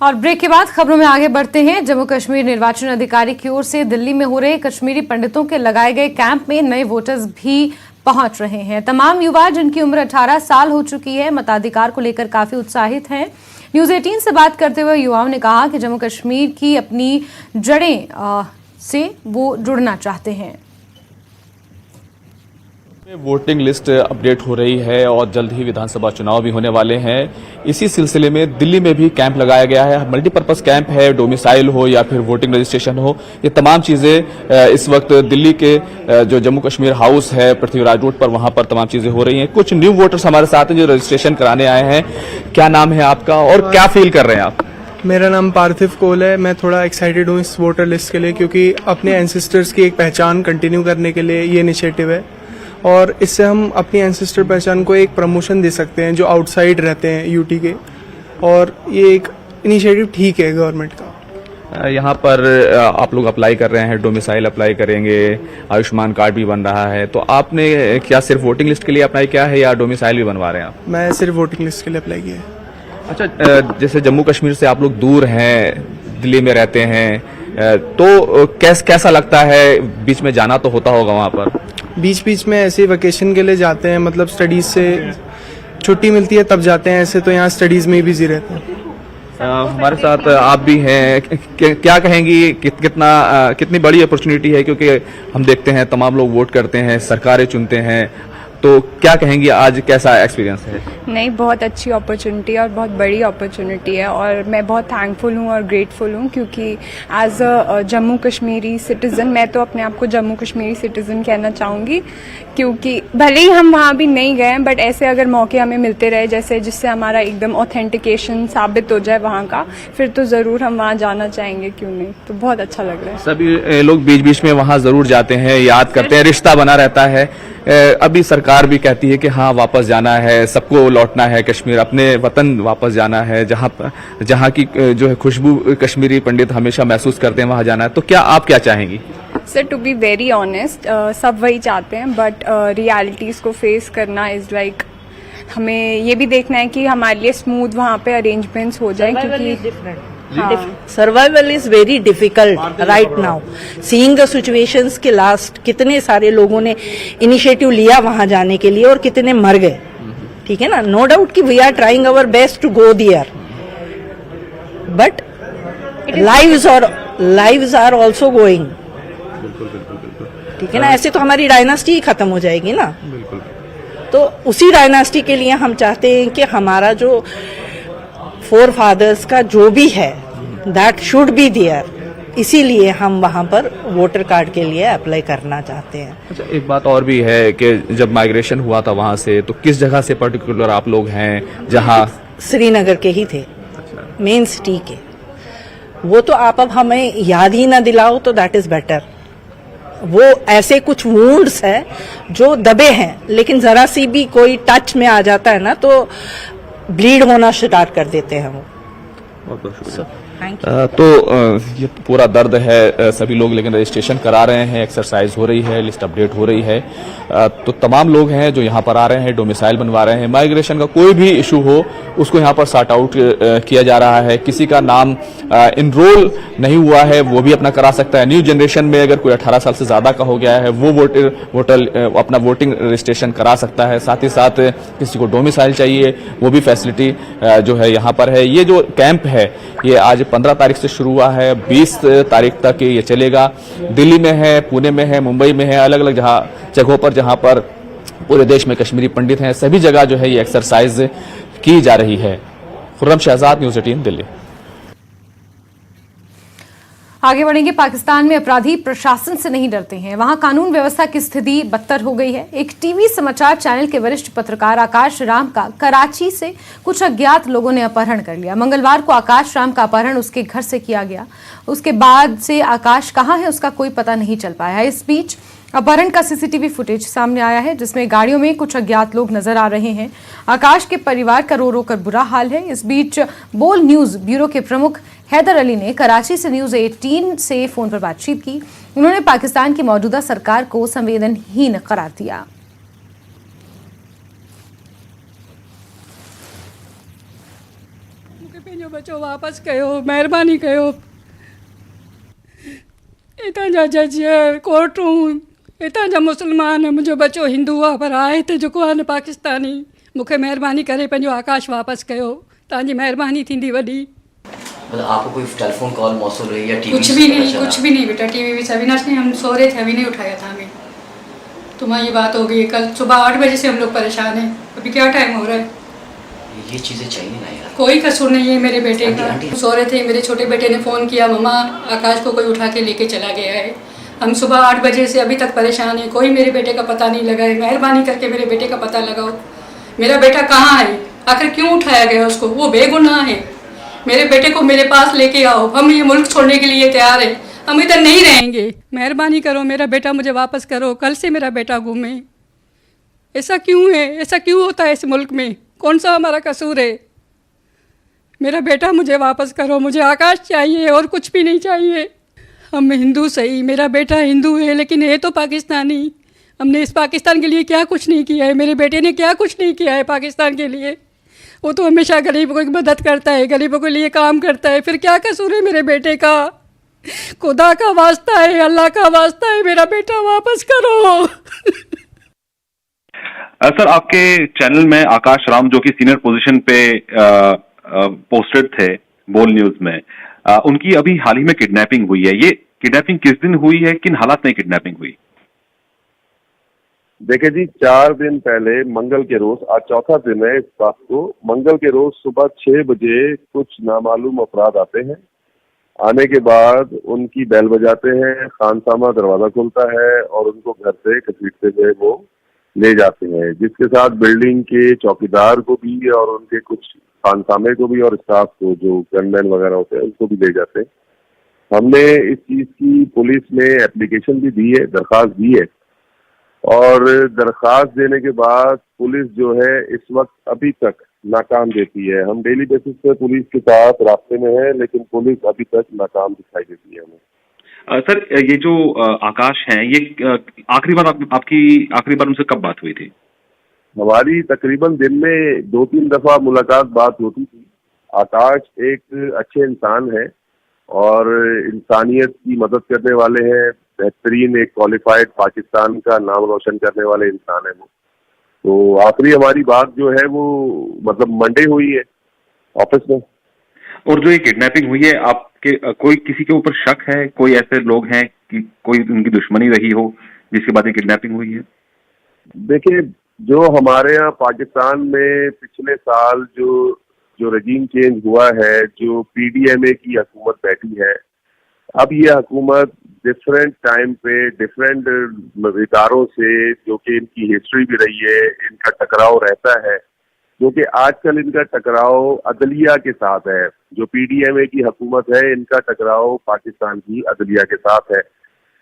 और ब्रेक के बाद खबरों में आगे बढ़ते हैं। जम्मू कश्मीर निर्वाचन अधिकारी की ओर से दिल्ली में हो रहे कश्मीरी पंडितों के लगाए गए कैंप में नए वोटर्स भी पहुंच रहे हैं। तमाम युवा जिनकी उम्र 18 साल हो चुकी है मताधिकार को लेकर काफी उत्साहित हैं। न्यूज 18 से बात करते हुए युवाओं ने कहा कि जम्मू कश्मीर की अपनी जड़ें से वो जुड़ना चाहते हैं। वोटिंग लिस्ट अपडेट हो रही है और जल्द ही विधानसभा चुनाव भी होने वाले हैं। इसी सिलसिले में दिल्ली में भी कैंप लगाया गया है। मल्टीपर्पज कैंप है, डोमिसाइल हो या फिर वोटिंग रजिस्ट्रेशन हो, ये तमाम चीजें इस वक्त दिल्ली के जो जम्मू कश्मीर हाउस है पृथ्वीराज रोड पर, वहां पर तमाम चीजें हो रही हैं। कुछ न्यू वोटर्स हमारे साथ हैं जो रजिस्ट्रेशन कराने आए हैं। क्या नाम है आपका और क्या फील कर रहे हैं आप? मेरा नाम पार्थिव कोल है। मैं थोड़ा एक्साइटेड हूँ इस वोटर लिस्ट के लिए, क्योंकि अपने एंसेस्टर्स की एक पहचान कंटिन्यू करने के लिए ये इनिशिएटिव है और इससे हम अपनी एंसेस्टर पहचान को एक प्रमोशन दे सकते हैं जो आउटसाइड रहते हैं यूटी के, और ये एक इनिशिएटिव ठीक है गवर्नमेंट का। यहाँ पर आप लोग अप्लाई कर रहे हैं, डोमिसाइल अप्लाई करेंगे, आयुष्मान कार्ड भी बन रहा है, तो आपने क्या सिर्फ वोटिंग लिस्ट के लिए अप्लाई किया है या डोमिसाइल भी बनवा रहे हैं आप? मैं सिर्फ वोटिंग लिस्ट के लिए अप्लाई किया है। अच्छा, जैसे जम्मू कश्मीर से आप लोग दूर हैं, दिल्ली में रहते हैं, तो कैसा लगता है? बीच में जाना तो होता होगा वहाँ पर? बीच बीच में ऐसे वेकेशन के लिए जाते हैं, मतलब स्टडीज से छुट्टी मिलती है तब जाते हैं। ऐसे तो यहाँ स्टडीज में ही बिजी रहते हैं। हमारे साथ आप भी हैं। क्या कहेंगी, कितनी बड़ी अपॉर्चुनिटी है? क्योंकि हम देखते हैं तमाम लोग वोट करते हैं, सरकारें चुनते हैं, तो क्या कहेंगी आज कैसा एक्सपीरियंस है? नहीं, बहुत अच्छी अपॉर्चुनिटी है और बहुत बड़ी अपॉर्चुनिटी है और मैं बहुत थैंकफुल हूँ और ग्रेटफुल हूँ, क्योंकि as a Jammu Kashmiri citizen, मैं तो अपने आप को जम्मू कश्मीरी सिटीज़न कहना चाहूँगी, क्योंकि भले ही हम वहाँ भी नहीं गए बट ऐसे अगर मौके हमें मिलते रहे जैसे, जिससे हमारा एकदम ऑथेंटिकेशन साबित हो जाए वहाँ का, फिर तो ज़रूर हम वहाँ जाना चाहेंगे, क्यों नहीं। तो बहुत अच्छा लग रहा है। सभी लोग बीच बीच में वहाँ जरूर जाते हैं, याद करते हैं, रिश्ता बना रहता है। अभी सरकार भी कहती है कि हाँ वापस जाना है, सबको लौटना है कश्मीर, अपने वतन वापस जाना है, जहाँ की जो है खुशबू कश्मीरी पंडित हमेशा महसूस करते हैं वहाँ जाना है। तो क्या आप क्या चाहेंगी? Sir, to be very honest, सब वही चाहते हैं बट रियलिटीज़ को फेस करना इज़ लाइक, हमें ये भी देखना है कि हमारे लिए स्मूथ वहाँ पे अरेंजमेंट्स हो जाए, क्योंकि survival is very difficult right now, seeing the situations के लास्ट कितने सारे लोगों ने इनिशिएटिव लिया वहां जाने के लिए और कितने मर गए। ठीक है ना, नो डाउट कि we are trying our best to go there, but lives are also going. ठीक है ना, ऐसे तो हमारी डायनास्टी ही खत्म हो जाएगी ना। तो उसी डायनास्टी के लिए हम चाहते हैं कि हमारा जो फोर फादर्स का जो भी है दैट शुड बी देयर, इसीलिए हम वहां पर वोटर कार्ड के लिए अप्लाई करना चाहते हैं। अच्छा, एक बात और भी है कि जब माइग्रेशन हुआ था वहां से, तो किस जगह से पर्टिकुलर आप लोग हैं? जहां श्रीनगर के ही थे। अच्छा। मेन सिटी के। वो तो आप अब हमें याद ही ना दिलाओ तो दैट इज बेटर। वो ऐसे कुछ वुंड्स है जो दबे हैं, लेकिन जरा सी भी कोई टच में आ जाता है ना तो ब्लीड होना स्टार्ट कर देते हैं वो। बहुत बहुत शुक्रिया। तो ये पूरा दर्द है सभी लोग, लेकिन रजिस्ट्रेशन करा रहे हैं, एक्सरसाइज हो रही है, लिस्ट अपडेट हो रही है। तो तमाम लोग हैं जो यहाँ पर आ रहे हैं, डोमिसाइल बनवा रहे हैं। माइग्रेशन का कोई भी इशू हो उसको यहाँ पर सॉर्ट आउट किया जा रहा है। किसी का नाम इनरोल नहीं हुआ है वो भी अपना करा सकता है। न्यू जनरेशन में अगर कोई 18 साल से ज्यादा का हो गया है वो वोटर अपना वोटिंग रजिस्ट्रेशन करा सकता है। साथ ही साथ किसी को डोमिसाइल चाहिए वो भी फैसिलिटी जो है यहाँ पर है। ये जो कैंप है ये आज 15 तारीख से शुरू हुआ है, 20 तारीख तक ये चलेगा। दिल्ली में है, पुणे में है, मुंबई में है, अलग अलग जगहों पर जहां पर पूरे देश में कश्मीरी पंडित हैं, सभी जगह जो है ये एक्सरसाइज की जा रही है। खुर्रम शहजाद, न्यूज़ 18 दिल्ली। आगे बढ़ेंगे। पाकिस्तान में अपराधी प्रशासन से नहीं डरते हैं, वहां कानून व्यवस्था की स्थिति बदतर हो गई है। एक टीवी समाचार चैनल के वरिष्ठ पत्रकार आकाश राम का कराची से कुछ अज्ञात लोगों ने अपहरण कर लिया। मंगलवार को आकाश राम का अपहरण उसके घर से किया गया। उसके बाद से आकाश कहां है उसका कोई पता नहीं चल पाया है। इस बीच अपहरण का सीसीटीवी फुटेज सामने आया है जिसमें गाड़ियों में कुछ अज्ञात लोग नजर आ रहे हैं। आकाश के परिवार का रो रो कर बुरा हाल है। इस बीच बोल न्यूज ब्यूरो के प्रमुख हैदर अली ने कराची से न्यूज 18 से फोन पर बातचीत की। उन्होंने पाकिस्तान की मौजूदा सरकार को संवेदनहीन करार दिया। मूंखे पंहिंजो बच्चो वापसि कयो, महिरबानी कयो। हितां जा जज कोर्टूं, हितां जा मुस्लमान, मुंहिंजो बच्चो हिंदू आहे पर आहे हिते जेको आहे न पाकिस्तानी। मूंखे महिरबानी करे पंहिंजो आकाश वापसि कयो, तव्हांजी महिरबानी थींदी वॾी। मतलब आपको कोई टेलीफोन कॉल मौसूल रही या टीवी कुछ भी नहीं, कुछ भी नहीं बेटा। टीवी भी अविनाश ने, हम सो रहे थे, अभी नहीं उठाया था हमें। तुम्हारी ये बात हो गई, कल सुबह 8 बजे से हम लोग परेशान हैं। अभी क्या टाइम हो रहा है? ये चीज़ें चाहिए ना यार। कोई कसूर नहीं है मेरे बेटे का। आंटी। सो रहे थे, मेरे छोटे बेटे ने फ़ोन किया, मम्मा आकाश को कोई उठा के लेके चला गया है। हम सुबह 8 बजे से अभी तक परेशान हैं, कोई मेरे बेटे का पता नहीं लगा है। मेहरबानी करके मेरे बेटे का पता लगाओ, मेरा बेटा कहाँ है, आखिर क्यों उठाया गया उसको? वो बेगुनाह है। मेरे बेटे को मेरे पास लेके आओ, हम ये मुल्क छोड़ने के लिए तैयार हैं, हम इधर नहीं रहेंगे। मेहरबानी करो, मेरा बेटा मुझे वापस करो। कल से मेरा बेटा गुम है। ऐसा क्यों है? ऐसा क्यों होता है इस मुल्क में? कौन सा हमारा कसूर है? मेरा बेटा मुझे वापस करो, मुझे आकाश चाहिए और कुछ भी नहीं चाहिए। हम हिंदू सही, मेरा बेटा हिंदू है लेकिन है तो पाकिस्तानी। हमने इस पाकिस्तान के लिए क्या कुछ नहीं किया है, मेरे बेटे ने क्या कुछ नहीं किया है पाकिस्तान के लिए। वो तो हमेशा गरीबों की मदद करता है, गरीबों के लिए काम करता है। फिर क्या कसूर है मेरे बेटे का? खुदा का वास्ता है, अल्लाह का वास्ता है, मेरा बेटा वापस करो। सर, आपके चैनल में आकाश राम जो कि सीनियर पोजीशन पे पोस्टेड थे बोल न्यूज में, उनकी अभी हाल ही में किडनैपिंग हुई है। ये किडनैपिंग किस दिन हुई है, किन हालात में किडनैपिंग हुई? देखिए जी, 4 दिन पहले मंगल के रोज, आज चौथा दिन है इस बात को, मंगल के रोज सुबह 6 बजे कुछ नामालूम अपराध आते हैं। आने के बाद उनकी बैल बजाते हैं, खानसामा दरवाजा खुलता है और उनको घर से घसीटते हुए वो ले जाते हैं, जिसके साथ बिल्डिंग के चौकीदार को भी और उनके कुछ खानसामे को भी और स्टाफ को जो गनमैन वगैरह होते हैं उनको भी ले जाते हैं। हमने इस चीज की पुलिस में एप्लीकेशन भी दी है, दरखास्त दी है, और दरखास्त देने के बाद पुलिस जो है इस वक्त अभी तक नाकाम देती है। हम डेली बेसिस पे पुलिस के साथ रास्ते में है, लेकिन पुलिस अभी तक नाकाम दिखाई देती है हमें। सर, ये जो आकाश हैं, ये आखिरी बार उनसे कब बात हुई थी? हमारी तकरीबन दिन में 2-3 दफा मुलाकात बात होती थी। आकाश एक अच्छे इंसान है और इंसानियत की मदद करने वाले हैं, बेहतरीन एक क्वालिफाइड पाकिस्तान का नाम रोशन करने वाले इंसान है वो। तो आखिरी हमारी बात जो है वो मतलब मंडे हुई है ऑफिस में। और जो ये किडनैपिंग हुई है, आपके कोई किसी के ऊपर शक है? कोई ऐसे लोग हैं कि कोई उनकी दुश्मनी रही हो जिसके बाद ये किडनैपिंग हुई है? देखिए, जो हमारे यहाँ पाकिस्तान में पिछले साल जो रजीम चेंज हुआ है, जो पीडीएमए की हुकूमत बैठी है, अब ये हुकूमत डिफरेंट टाइम पे डिफरेंट इदारों से, जो कि इनकी हिस्ट्री भी रही है, इनका टकराव रहता है, क्योंकि आजकल इनका टकराव अदलिया के साथ है। जो पीडीएमए की हुकूमत है, इनका टकराव पाकिस्तान की अदलिया के साथ है।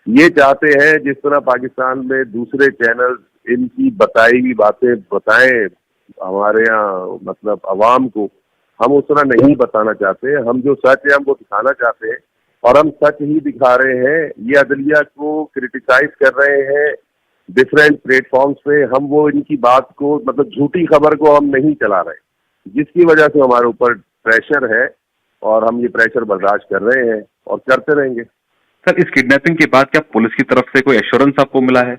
ये चाहते हैं जिस तरह पाकिस्तान में दूसरे चैनल इनकी बताई हुई बातें बताएं हमारे यहाँ मतलब अवाम को, हम उस तरह नहीं बताना चाहते। हम जो सच है हम वो दिखाना चाहते हैं और हम सच ही दिखा रहे हैं। ये अदलिया को क्रिटिसाइज कर रहे हैं डिफरेंट प्लेटफॉर्म्स पे, हम वो इनकी बात को मतलब झूठी खबर को हम नहीं चला रहे, जिसकी वजह से हमारे ऊपर प्रेशर है और हम ये प्रेशर बर्दाश्त कर रहे हैं और करते रहेंगे। सर, इस किडनैपिंग के बाद क्या पुलिस की तरफ से कोई एश्योरेंस आपको मिला है?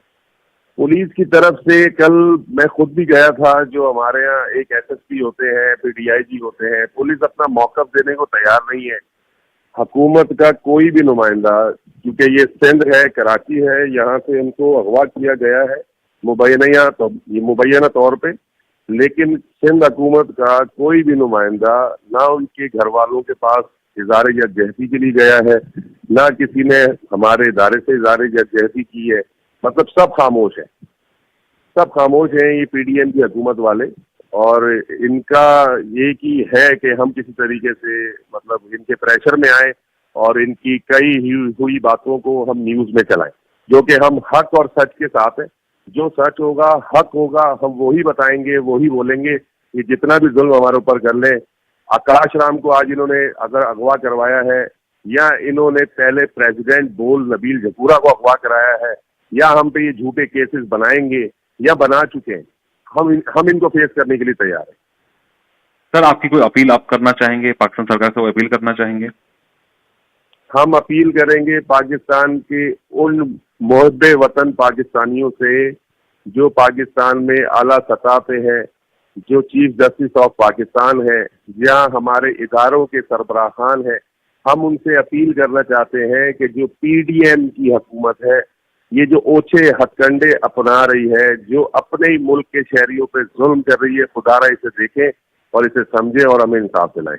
पुलिस की तरफ से कल मैं खुद भी गया था। जो हमारे यहाँ एक एसएसपी होते हैं, फिर डीआईजी होते हैं, पुलिस अपना मौकफ देने को तैयार नहीं है। हुकूमत का कोई भी नुमाइंदा, क्योंकि ये सिंध है, कराची है, यहाँ से इनको अगवा किया गया है मुबैना तौर पे, लेकिन सिंध हुकूमत का कोई भी नुमाइंदा ना उनके घर वालों के पास इज़हार यकजहती के लिए गया है, ना किसी ने हमारे इदारे से इज़हार यकजहती की है। मतलब सब खामोश है, सब खामोश हैं ये पीडीएम की हुकूमत वाले। और इनका ये की है कि हम किसी तरीके से मतलब इनके प्रेशर में आए और इनकी कई हुई बातों को हम न्यूज में चलाएं, जो कि हम हक और सच के साथ हैं। जो सच होगा, हक होगा, हम वही बताएंगे, वही बोलेंगे। ये जितना भी जुल्म हमारे ऊपर कर लें, आकाश राम को आज इन्होंने अगर अगवा करवाया है, या इन्होंने पहले प्रेसिडेंट बोल नबील जकूरा को अगवा कराया है, या हम पे ये झूठे केसेस बनाएंगे या बना चुके हैं, हम इनको फेस करने के लिए तैयार हैं। सर आपकी कोई अपील आप करना चाहेंगे, पाकिस्तान सरकार से कोई अपील करना चाहेंगे? हम अपील करेंगे पाकिस्तान के उन मुहब्बे वतन पाकिस्तानियों से जो पाकिस्तान में आला सतह पे है, जो चीफ जस्टिस ऑफ पाकिस्तान है, जहाँ हमारे इदारों के सरबराहान हैं, हम उनसे अपील करना चाहते हैं कि जो पीडीएम की हुकूमत है, ये जो ओछे हथकंडे अपना रही है, जो अपने ही मुल्क के शहरियों पे जुल्म कर रही है, खुदारा इसे देखें और इसे समझें और हमें इंसाफ दिलाएं।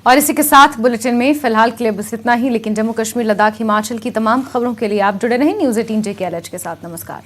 और इसी के साथ बुलेटिन में फिलहाल के लिए बस इतना ही, लेकिन जम्मू कश्मीर, लद्दाख, हिमाचल की तमाम खबरों के लिए आप जुड़े रहें न्यूज़ 18 JKLH के साथ। नमस्कार।